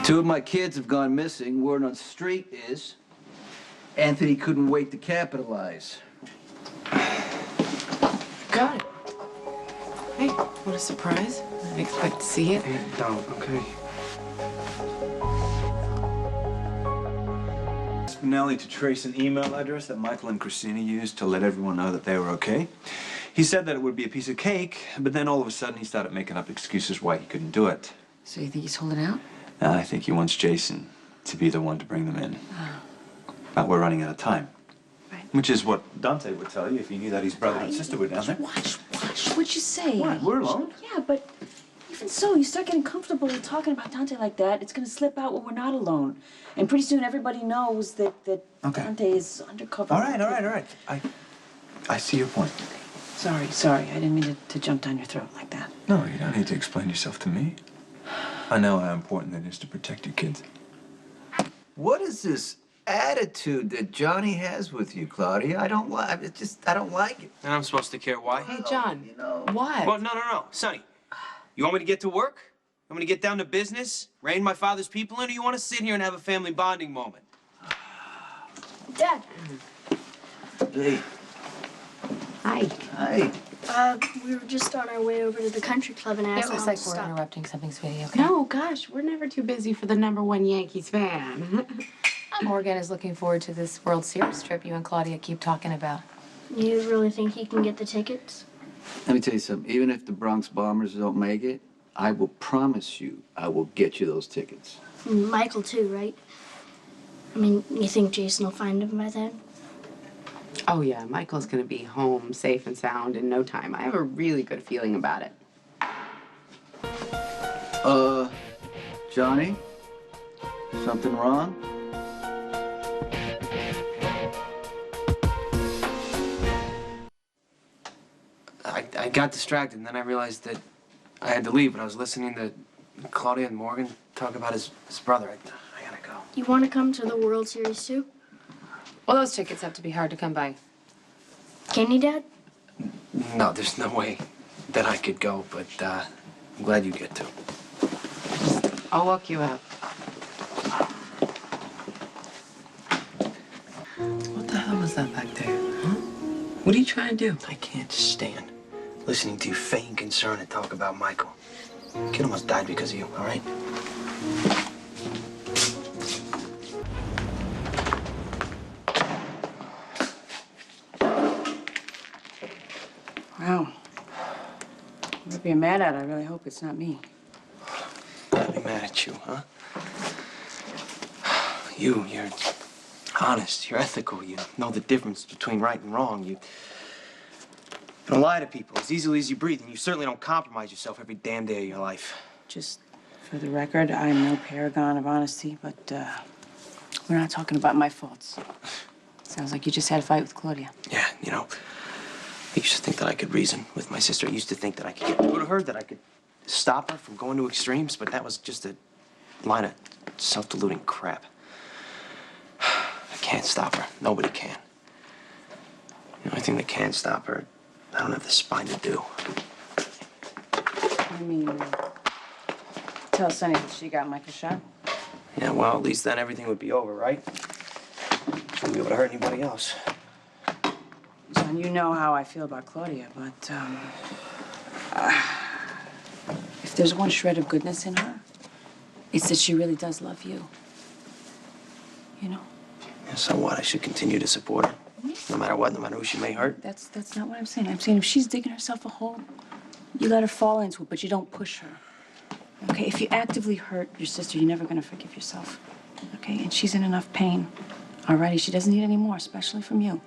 Two of my kids have gone missing. Word on the street is Anthony couldn't wait to capitalize. Got it. Hey, what a surprise. I didn't expect to see it. Hey, don't, okay? Spinelli to trace an email address that Michael and Christina used to let everyone know that they were okay. He said that it would be a piece of cake, but then all of a sudden he started making up excuses why he couldn't do it. So you think he's holding out? I think he wants Jason to be the one to bring them in. But we're running out of time. Right. Which is what Dante would tell you if he knew that his brother and sister were down there. Watch. What'd you say? What? We're alone? Yeah, but even so, you start getting comfortable with talking about Dante like that, it's gonna slip out when we're not alone. And pretty soon everybody knows that Okay. Dante is undercover. All right. I see your point. Sorry. I didn't mean to jump down your throat like that. No, you don't need to explain yourself to me. I know how important it is to protect your kids. What is this attitude that Johnny has with you, Claudia? I don't like it. I don't like it. And I'm supposed to care why? Hey, John. You know. What? Well, no. Sonny, you want me to get to work? You want me to get down to business? Rein my father's people in? Or you want to sit here and have a family bonding moment? Dad. Hey. Hi. Hi. We were just on our way over to the country club and asked It looks Mom like to we're stop. interrupting something, sweetie, okay? No, gosh, we're never too busy for the #1 Yankees fan. Morgan is looking forward to this World Series trip you and Claudia keep talking about. You really think he can get the tickets? Let me tell you something. Even if the Bronx Bombers don't make it, I will promise you I will get you those tickets. And Michael too, right? I mean, you think Jason will find him by then? Oh, yeah, Michael's gonna be home safe and sound in no time. I have a really good feeling about it. Johnny? Something wrong? I got distracted, and then I realized that I had to leave, but I was listening to Claudia and Morgan talk about his brother. I gotta go. You want to come to the World Series too? Well, those tickets have to be hard to come by. Can you, Dad? No, there's no way that I could go, but I'm glad you get to. I'll walk you out. What the hell was that back there? Huh? What are you trying to do? I can't stand listening to you feign concern and talk about Michael. Kid almost died because of you, all right? Wow. Whatever you're mad at, I really hope it's not me. I'd be mad at you, huh? You're honest, you're ethical, you know the difference between right and wrong. You don't lie to people as easily as you breathe, and you certainly don't compromise yourself every damn day of your life. Just for the record, I'm no paragon of honesty, but we're not talking about my faults. Sounds like you just had a fight with Claudia. Yeah, you know, I used to think that I could reason with my sister. I used to think that I could get through to her, that I could stop her from going to extremes, but that was just a line of self-deluding crap. I can't stop her. Nobody can. The only thing that can stop her, I don't have the spine to do. I mean, tell Sonny that she got Mike a shot. Yeah, well, at least then everything would be over, right? She wouldn't be able to hurt anybody else. Son, you know how I feel about Claudia, but if there's one shred of goodness in her, it's that she really does love you. You know? Yeah, so what? I should continue to support her, no matter what, no matter who she may hurt. That's not what I'm saying. I'm saying if she's digging herself a hole, you let her fall into it, but you don't push her. Okay? If you actively hurt your sister, you're never gonna forgive yourself. Okay? And she's in enough pain already. She doesn't need any more, especially from you.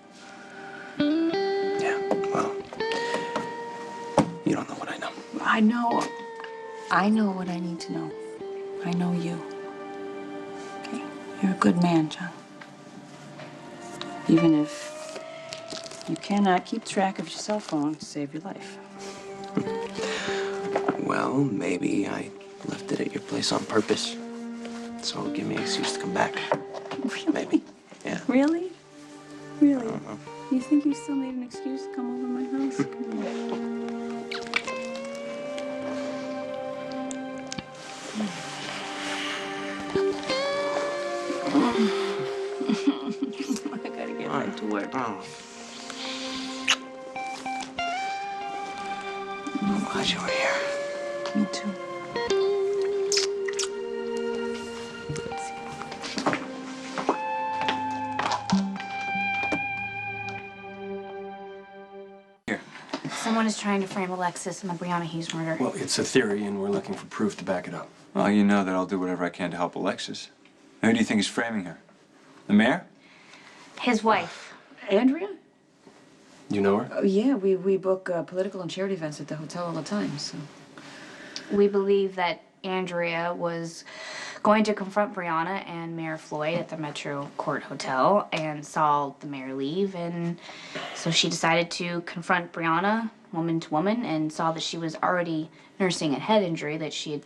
Yeah, well, you don't know what I know. I know. I know what I need to know. I know you. Okay? You're a good man, John. Even if you cannot keep track of your cell phone to save your life. Well, maybe I left it at your place on purpose. So it'll give me an excuse to come back. Really? Maybe. Yeah. Really? Really? You think you still need an excuse to come over to my house? Come on. work. Oh. I'm glad you were here. Me too. Here. Someone is trying to frame Alexis in the Brianna Hughes murder. Well, it's a theory, and we're looking for proof to back it up. Well, you know that I'll do whatever I can to help Alexis. Who do you think is framing her? The mayor? His wife. Andrea? You know her? Oh, yeah, we book political and charity events at the hotel all the time, so. We believe that Andrea was going to confront Brianna and Mayor Floyd at the Metro Court Hotel and saw the mayor leave, and so she decided to confront Brianna woman to woman and saw that she was already nursing a head injury that she had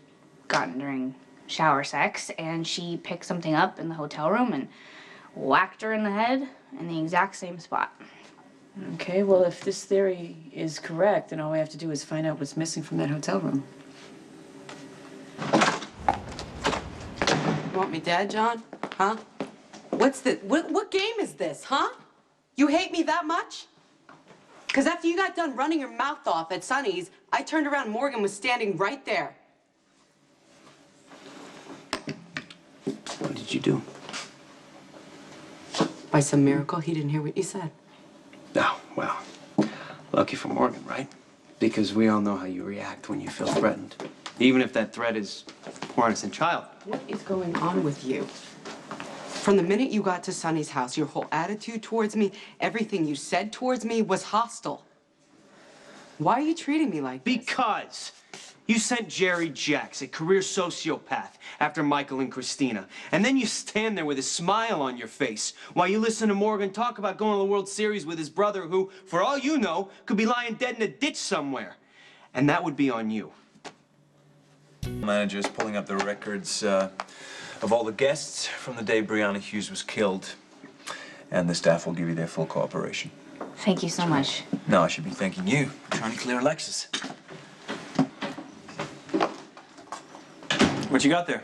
gotten during shower sex, and she picked something up in the hotel room and whacked her in the head in the exact same spot. Okay, well, if this theory is correct, then all we have to do is find out what's missing from that hotel room. You want me dead, John? Huh? What game is this, huh? You hate me that much? Because after you got done running your mouth off at Sonny's, I turned around, Morgan was standing right there. What did you do? By some miracle, he didn't hear what you said. Oh, well, lucky for Morgan, right? Because we all know how you react when you feel threatened. Even if that threat is a poor innocent child. What is going on with you? From the minute you got to Sonny's house, your whole attitude towards me, everything you said towards me was hostile. Why are you treating me like this? Because you sent Jerry Jax, a career sociopath, after Michael and Christina. And then you stand there with a smile on your face while you listen to Morgan talk about going to the World Series with his brother who, for all you know, could be lying dead in a ditch somewhere. And that would be on you. Manager's pulling up the records of all the guests from the day Brianna Hughes was killed. And the staff will give you their full cooperation. Thank you so much. No, I should be thanking you for trying to clear Alexis. What you got there?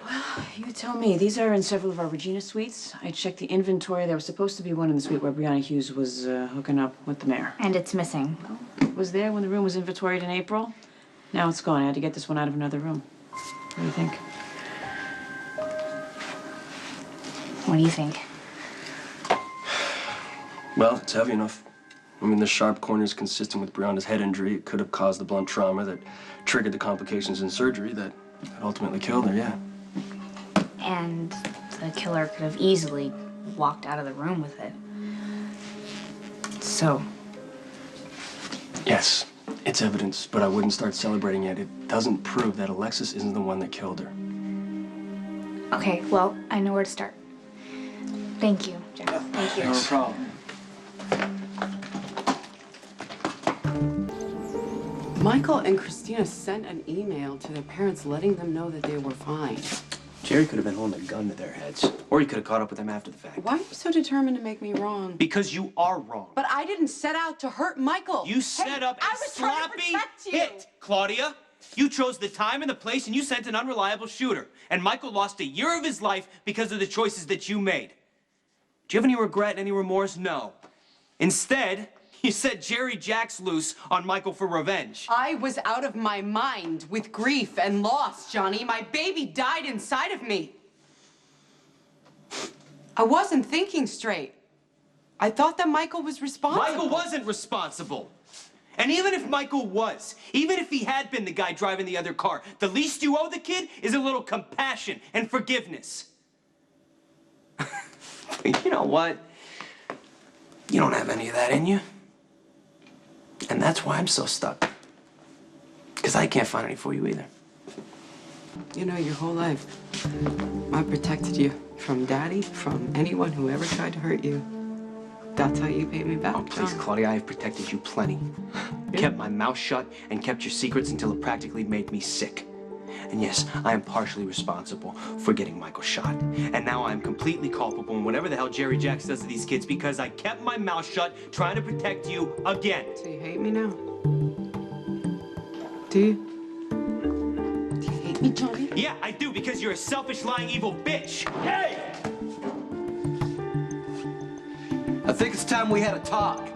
You tell me. These are in several of our Regina suites. I checked the inventory. There was supposed to be one in the suite where Brianna Hughes was hooking up with the mayor. And it's missing. It was there when the room was inventoried in April. Now it's gone. I had to get this one out of another room. What do you think? What do you think? Well, it's heavy enough. I mean, the sharp corner is consistent with Brianna's head injury. It could have caused the blunt trauma that triggered the complications in surgery that ultimately killed her, yeah. And the killer could have easily walked out of the room with it. So, Yes, it's evidence, but I wouldn't start celebrating yet. It doesn't prove that Alexis isn't the one that killed her. okay, well, I know where to start. Thank you, Jack. Thank you. No problem. Michael and Christina sent an email to their parents letting them know that they were fine. Jerry could have been holding a gun to their heads. Or he could have caught up with them after the fact. Why are you so determined to make me wrong? Because you are wrong. But I didn't set out to hurt Michael. You set up I a was trying to sloppy protect you. hit, Claudia. You chose the time and the place, and you sent an unreliable shooter. And Michael lost a year of his life because of the choices that you made. Do you have any regret, any remorse? No. Instead, you set Jerry Jax loose on Michael for revenge. I was out of my mind with grief and loss, Johnny. My baby died inside of me. I wasn't thinking straight. I thought that Michael was responsible. Michael wasn't responsible. And even if Michael was, even if he had been the guy driving the other car, the least you owe the kid is a little compassion and forgiveness. But you know what? You don't have any of that in you. And that's why I'm so stuck. Because I can't find any for you either. You know, your whole life, I protected you from Daddy, from anyone who ever tried to hurt you. That's how you paid me back, Oh, please, John. Claudia, I have protected you plenty. Kept my mouth shut and kept your secrets until it practically made me sick. And yes, I am partially responsible for getting Michael shot. And now I am completely culpable in whatever the hell Jerry Jax does to these kids because I kept my mouth shut trying to protect you again. So you hate me now? Do you? Do you hate me, Johnny? Yeah, I do, because you're a selfish, lying, evil bitch. Hey! I think it's time we had a talk.